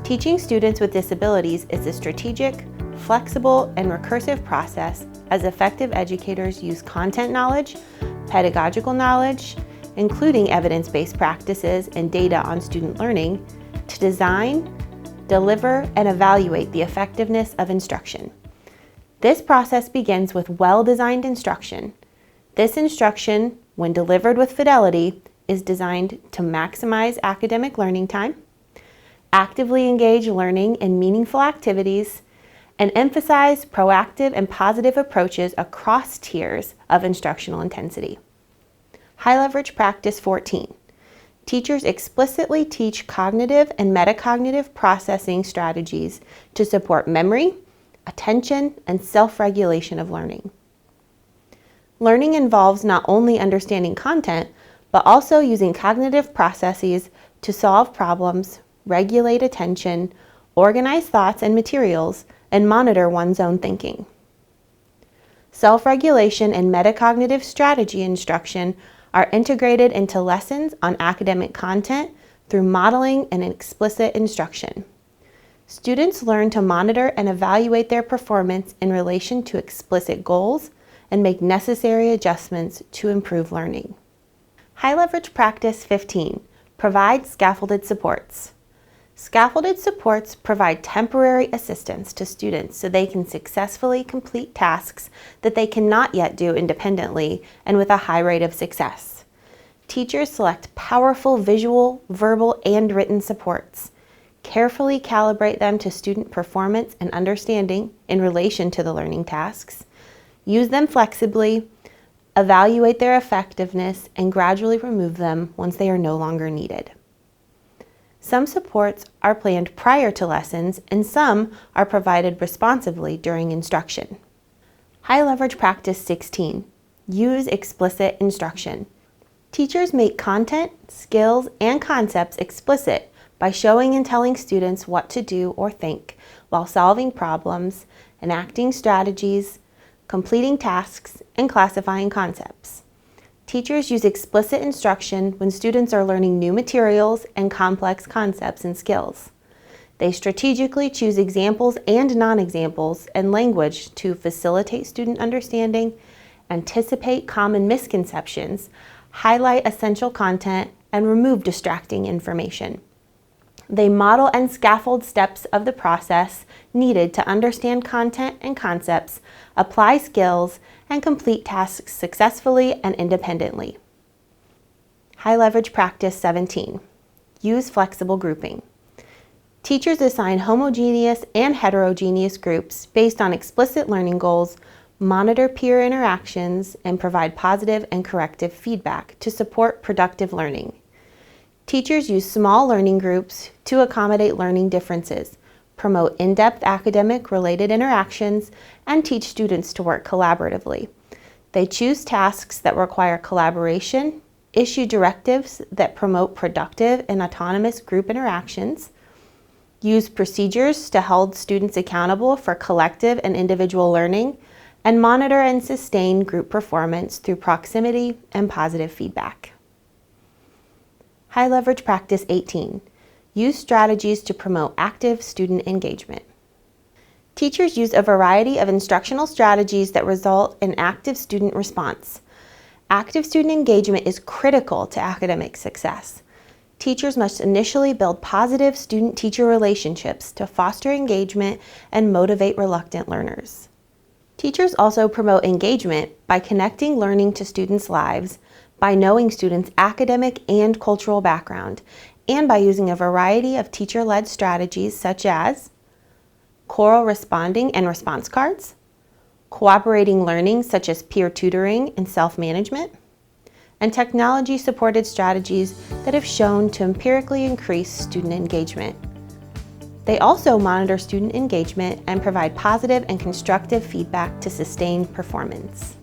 Teaching students with disabilities is a strategic, flexible, and recursive process as effective educators use content knowledge, pedagogical knowledge, including evidence-based practices and data on student learning, to design, deliver, and evaluate the effectiveness of instruction. This process begins with well-designed instruction. This instruction, when delivered with fidelity, is designed to maximize academic learning time, actively engage learning in meaningful activities, and emphasize proactive and positive approaches across tiers of instructional intensity. High leverage practice 14. Teachers explicitly teach cognitive and metacognitive processing strategies to support memory, attention, and self-regulation of learning. Learning involves not only understanding content, but also using cognitive processes to solve problems, regulate attention, organize thoughts and materials, and monitor one's own thinking. Self-regulation and metacognitive strategy instruction are integrated into lessons on academic content through modeling and explicit instruction. Students learn to monitor and evaluate their performance in relation to explicit goals and make necessary adjustments to improve learning. High leverage practice 15. Provide scaffolded supports. Scaffolded supports provide temporary assistance to students so they can successfully complete tasks that they cannot yet do independently and with a high rate of success. Teachers select powerful visual, verbal, and written supports. Carefully calibrate them to student performance and understanding in relation to the learning tasks. Use them flexibly, evaluate their effectiveness, and gradually remove them once they are no longer needed. Some supports are planned prior to lessons, and some are provided responsively during instruction. High leverage practice 16. Use explicit instruction. Teachers make content, skills, and concepts explicit by showing and telling students what to do or think while solving problems, enacting strategies, completing tasks, and classifying concepts. Teachers use explicit instruction when students are learning new materials and complex concepts and skills. They strategically choose examples and non-examples and language to facilitate student understanding, anticipate common misconceptions, highlight essential content, and remove distracting information. They model and scaffold steps of the process needed to understand content and concepts, apply skills, and complete tasks successfully and independently. High leverage practice 17. Use flexible grouping. Teachers assign homogeneous and heterogeneous groups based on explicit learning goals, monitor peer interactions, and provide positive and corrective feedback to support productive learning. Teachers use small learning groups to accommodate learning differences, promote in-depth academic-related interactions, and teach students to work collaboratively. They choose tasks that require collaboration, issue directives that promote productive and autonomous group interactions, use procedures to hold students accountable for collective and individual learning, and monitor and sustain group performance through proximity and positive feedback. High leverage practice 18. Use strategies to promote active student engagement. Teachers use a variety of instructional strategies that result in active student response. Active student engagement is critical to academic success. Teachers must initially build positive student-teacher relationships to foster engagement and motivate reluctant learners. Teachers also promote engagement by connecting learning to students' lives, by knowing students' academic and cultural background, and by using a variety of teacher-led strategies such as choral responding and response cards, cooperating learning such as peer tutoring and self-management, and technology-supported strategies that have shown to empirically increase student engagement. They also monitor student engagement and provide positive and constructive feedback to sustain performance.